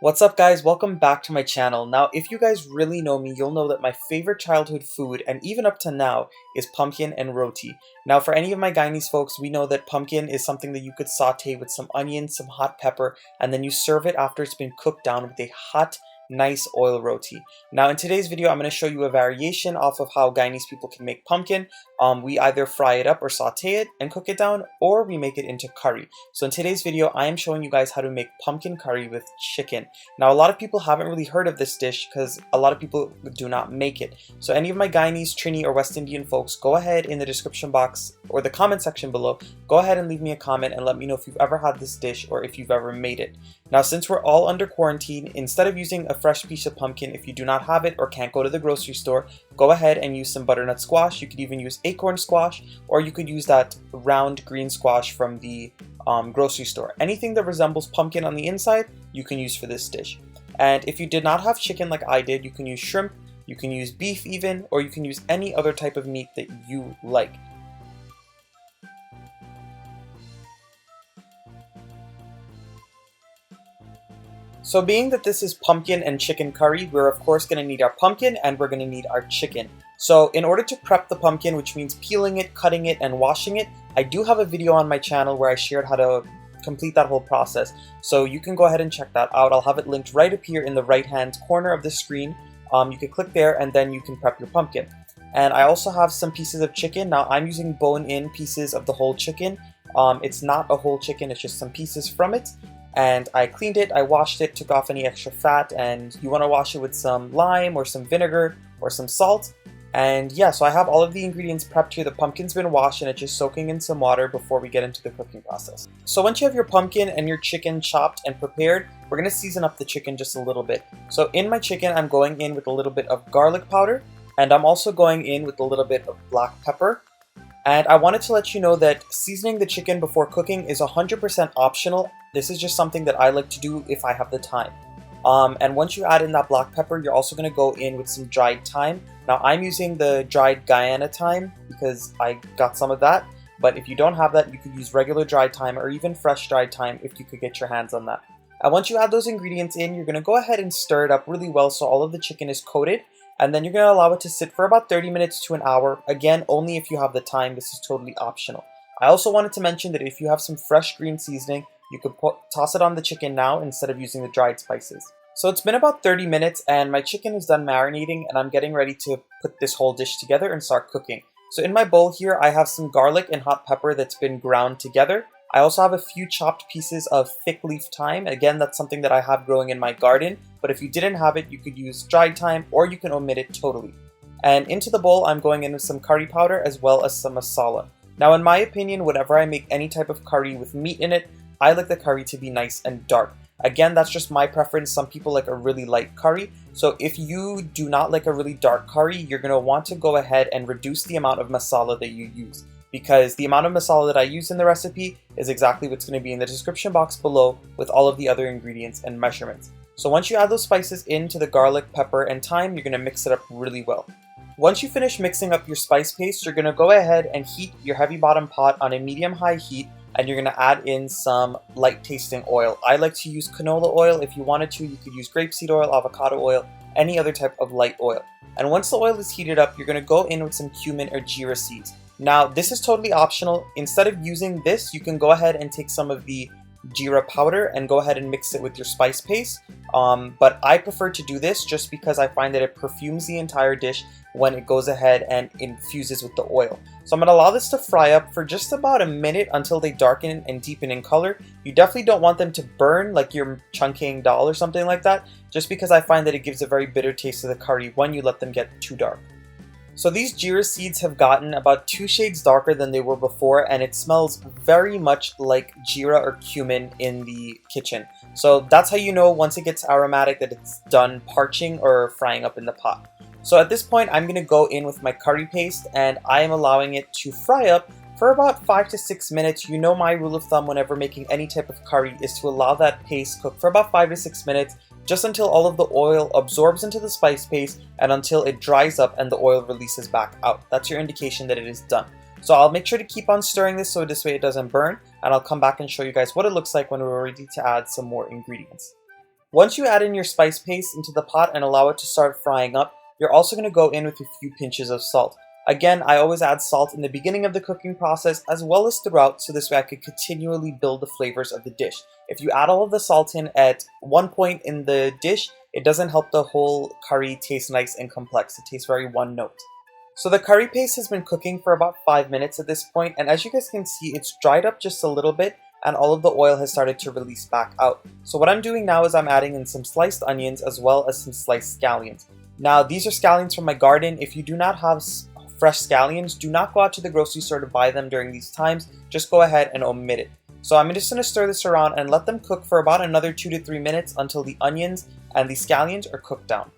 What's up guys, welcome back to my channel. Now if you guys really know me, you'll know that my favorite childhood food, and even up to now, is pumpkin and roti. Now for any of my Guyanese folks, we know that pumpkin is something that you could saute with some onions, some hot pepper, and then you serve it after it's been cooked down with a hot, nice oil roti. Now in today's video, I'm going to show you a variation off of how Guyanese people can make pumpkin. We either fry it up or saute it and cook it down, or we make it into curry. So in today's video, I am showing you guys how to make pumpkin curry with chicken. Now a lot of people haven't really heard of this dish because a lot of people do not make it. So any of my Guyanese, Trini, or West Indian folks, go ahead in the description box or the comment section below, go ahead and leave me a comment and let me know if you've ever had this dish or if you've ever made it. Now since we're all under quarantine, instead of using a fresh piece of pumpkin, if you do not have it or can't go to the grocery store, go ahead and use some butternut squash. You could even use acorn squash, or you could use that round green squash from the grocery store. Anything that resembles pumpkin on the inside, you can use for this dish. And if you did not have chicken like I did, you can use shrimp, you can use beef even, or you can use any other type of meat that you like. So being that this is pumpkin and chicken curry, we're of course going to need our pumpkin and we're going to need our chicken. So in order to prep the pumpkin, which means peeling it, cutting it, and washing it, I do have a video on my channel where I shared how to complete that whole process. So you can go ahead and check that out. I'll have it linked right up here in the right hand corner of the screen. You can click there and then you can prep your pumpkin. And I also have some pieces of chicken. Now I'm using bone-in pieces of the whole chicken. It's not a whole chicken, it's just some pieces from it. And I cleaned it, I washed it, took off any extra fat, and you want to wash it with some lime or some vinegar or some salt. And yeah, so I have all of the ingredients prepped here. The pumpkin's been washed and it's just soaking in some water before we get into the cooking process. So once you have your pumpkin and your chicken chopped and prepared, we're going to season up the chicken just a little bit. So in my chicken, I'm going in with a little bit of garlic powder, and I'm also going in with a little bit of black pepper. And I wanted to let you know that seasoning the chicken before cooking is 100% optional. This is just something that I like to do if I have the time. And once you add in that black pepper, you're also going to go in with some dried thyme. Now I'm using the dried Guyana thyme because I got some of that. But if you don't have that, you could use regular dried thyme or even fresh dried thyme if you could get your hands on that. And once you add those ingredients in, you're going to go ahead and stir it up really well so all of the chicken is coated. And then you're going to allow it to sit for about 30 minutes to an hour. Again, only if you have the time. This is totally optional. I also wanted to mention that if you have some fresh green seasoning, you could toss it on the chicken now instead of using the dried spices. So it's been about 30 minutes and my chicken is done marinating and I'm getting ready to put this whole dish together and start cooking. So in my bowl here, I have some garlic and hot pepper that's been ground together. I also have a few chopped pieces of thick leaf thyme. Again, that's something that I have growing in my garden, but if you didn't have it, you could use dried thyme or you can omit it totally. And into the bowl, I'm going in with some curry powder as well as some masala. Now, in my opinion, whenever I make any type of curry with meat in it, I like the curry to be nice and dark. Again, that's just my preference. Some people like a really light curry. So if you do not like a really dark curry, you're going to want to go ahead and reduce the amount of masala that you use, because the amount of masala that I use in the recipe is exactly what's going to be in the description box below with all of the other ingredients and measurements. So once you add those spices into the garlic, pepper, and thyme, you're going to mix it up really well. Once you finish mixing up your spice paste, you're going to go ahead and heat your heavy bottom pot on a medium-high heat, and you're going to add in some light tasting oil. I like to use canola oil. If you wanted to, you could use grapeseed oil, avocado oil, any other type of light oil. And once the oil is heated up, you're going to go in with some cumin or jeera seeds. Now, this is totally optional. Instead of using this, you can go ahead and take some of the jeera powder and go ahead and mix it with your spice paste. But I prefer to do this just because I find that it perfumes the entire dish when it goes ahead and infuses with the oil. So I'm going to allow this to fry up for just about a minute until they darken and deepen in color. You definitely don't want them to burn like you're chunking dal or something like that, just because I find that it gives a very bitter taste to the curry when you let them get too dark. So these jeera seeds have gotten about 2 shades darker than they were before, and it smells very much like jeera or cumin in the kitchen. So that's how you know once it gets aromatic that it's done parching or frying up in the pot. So at this point, I'm going to go in with my curry paste and I am allowing it to fry up for about 5 to 6 minutes. You know my rule of thumb whenever making any type of curry is to allow that paste cook for about 5 to 6 minutes, just until all of the oil absorbs into the spice paste and until it dries up and the oil releases back out. That's your indication that it is done. So I'll make sure to keep on stirring this so this way it doesn't burn, and I'll come back and show you guys what it looks like when we're ready to add some more ingredients. Once you add in your spice paste into the pot and allow it to start frying up, you're also going to go in with a few pinches of salt. Again, I always add salt in the beginning of the cooking process as well as throughout, so this way I could continually build the flavors of the dish. If you add all of the salt in at one point in the dish, it doesn't help the whole curry taste nice and complex. It tastes very one note. So the curry paste has been cooking for about 5 minutes at this point, and as you guys can see, it's dried up just a little bit and all of the oil has started to release back out. So what I'm doing now is I'm adding in some sliced onions as well as some sliced scallions. Now these are scallions from my garden. If you do not have fresh scallions, do not go out to the grocery store to buy them during these times. Just go ahead and omit it. So I'm just going to stir this around and let them cook for about another 2 to 3 minutes until the onions and the scallions are cooked down.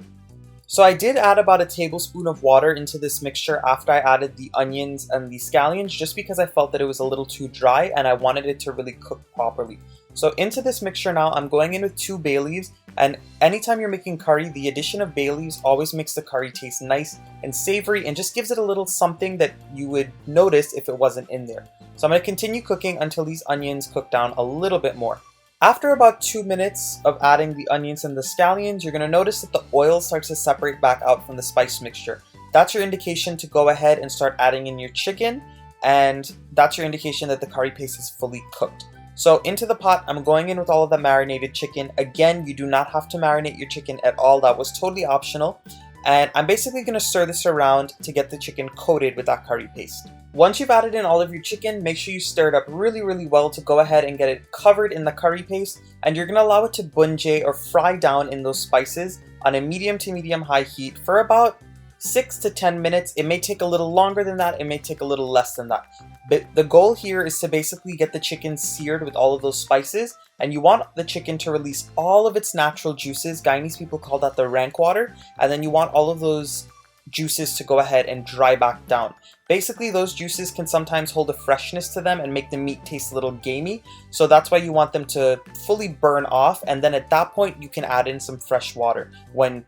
So I did add about a tablespoon of water into this mixture after I added the onions and the scallions, just because I felt that it was a little too dry and I wanted it to really cook properly. So into this mixture now, I'm going in with 2 bay leaves, and anytime you're making curry, the addition of bay leaves always makes the curry taste nice and savory and just gives it a little something that you would notice if it wasn't in there. So I'm going to continue cooking until these onions cook down a little bit more. After about 2 minutes of adding the onions and the scallions, you're going to notice that the oil starts to separate back out from the spice mixture. That's your indication to go ahead and start adding in your chicken, and that's your indication that the curry paste is fully cooked. So into the pot, I'm going in with all of the marinated chicken. Again, you do not have to marinate your chicken at all. That was totally optional. And I'm basically going to stir this around to get the chicken coated with that curry paste. Once you've added in all of your chicken, make sure you stir it up really well to go ahead and get it covered in the curry paste. And you're going to allow it to bunjay or fry down in those spices on a medium to medium high heat for about 6 to 10 minutes. It may take a little longer than that, it may take a little less than that. But the goal here is to basically get the chicken seared with all of those spices, and you want the chicken to release all of its natural juices. Guyanese people call that the rank water, and then you want all of those juices to go ahead and dry back down. Basically, those juices can sometimes hold a freshness to them and make the meat taste a little gamey, so that's why you want them to fully burn off, and then at that point you can add in some fresh water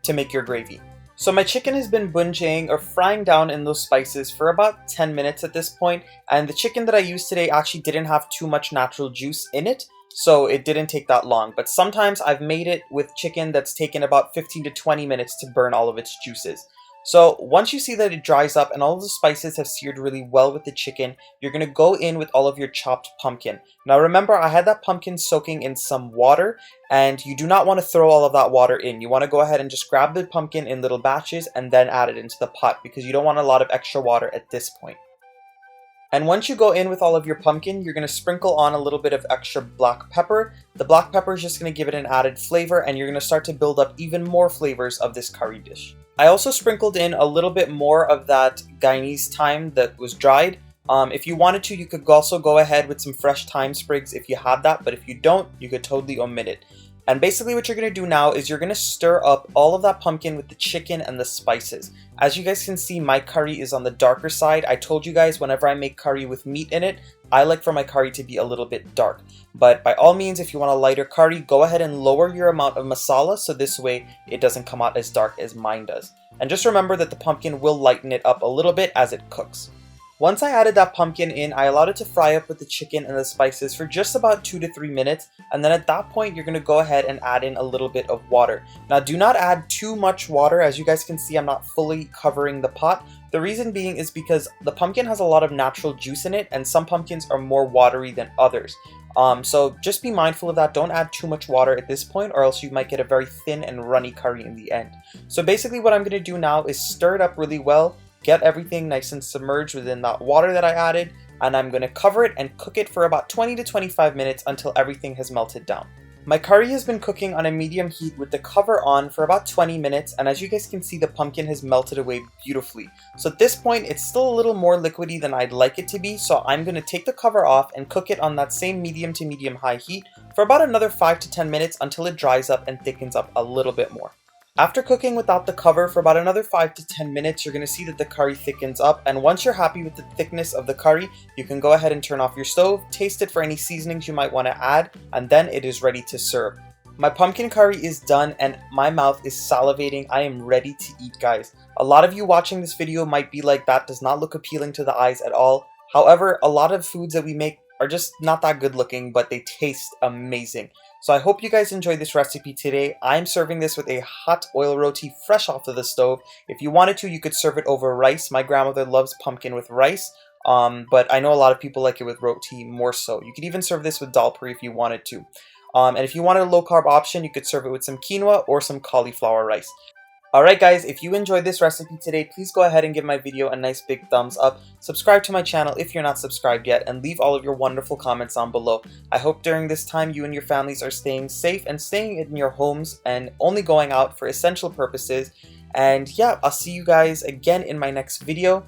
to make your gravy. So my chicken has been bunjaying or frying down in those spices for about 10 minutes at this point, and the chicken that I used today actually didn't have too much natural juice in it, so it didn't take that long. But sometimes I've made it with chicken that's taken about 15 to 20 minutes to burn all of its juices. So once you see that it dries up and all of the spices have seared really well with the chicken, you're going to go in with all of your chopped pumpkin. Now remember, I had that pumpkin soaking in some water, and you do not want to throw all of that water in. You want to go ahead and just grab the pumpkin in little batches and then add it into the pot, because you don't want a lot of extra water at this point. And once you go in with all of your pumpkin, you're going to sprinkle on a little bit of extra black pepper. The black pepper is just going to give it an added flavor, and you're going to start to build up even more flavors of this curry dish. I also sprinkled in a little bit more of that Guyanese thyme that was dried. If you wanted to, you could also go ahead with some fresh thyme sprigs if you have that, but if you don't, you could totally omit it. And basically what you're going to do now is you're going to stir up all of that pumpkin with the chicken and the spices. As you guys can see, my curry is on the darker side. I told you guys whenever I make curry with meat in it, I like for my curry to be a little bit dark. But by all means, if you want a lighter curry, go ahead and lower your amount of masala, so this way it doesn't come out as dark as mine does. And just remember that the pumpkin will lighten it up a little bit as it cooks. Once I added that pumpkin in, I allowed it to fry up with the chicken and the spices for just about 2 to 3 minutes, and then at that point you're going to go ahead and add in a little bit of water. Now do not add too much water. As you guys can see, I'm not fully covering the pot. The reason being is because the pumpkin has a lot of natural juice in it, and some pumpkins are more watery than others. So just be mindful of that. Don't add too much water at this point, or else you might get a very thin and runny curry in the end. So basically what I'm going to do now is stir it up really well, get everything nice and submerged within that water that I added, and I'm going to cover it and cook it for about 20 to 25 minutes until everything has melted down. My curry has been cooking on a medium heat with the cover on for about 20 minutes, and as you guys can see, the pumpkin has melted away beautifully. So at this point, it's still a little more liquidy than I'd like it to be, so I'm going to take the cover off and cook it on that same medium to medium high heat for about another 5 to 10 minutes until it dries up and thickens up a little bit more. After cooking without the cover for about another 5 to 10 minutes, you're going to see that the curry thickens up, and once you're happy with the thickness of the curry, you can go ahead and turn off your stove, taste it for any seasonings you might want to add, and then it is ready to serve. My pumpkin curry is done and my mouth is salivating. I am ready to eat, guys. A lot of you watching this video might be like, that does not look appealing to the eyes at all. However, a lot of foods that we make are just not that good looking, but they taste amazing. So I hope you guys enjoyed this recipe today. I'm serving this with a hot oil roti fresh off of the stove. If you wanted to, you could serve it over rice. My grandmother loves pumpkin with rice, but I know a lot of people like it with roti more so. You could even serve this with dal puri if you wanted to. And if you wanted a low-carb option, you could serve it with some quinoa or some cauliflower rice. Alright guys, if you enjoyed this recipe today, please go ahead and give my video a nice big thumbs up, subscribe to my channel if you're not subscribed yet, and leave all of your wonderful comments down below. I hope during this time you and your families are staying safe and staying in your homes and only going out for essential purposes. And yeah, I'll see you guys again in my next video.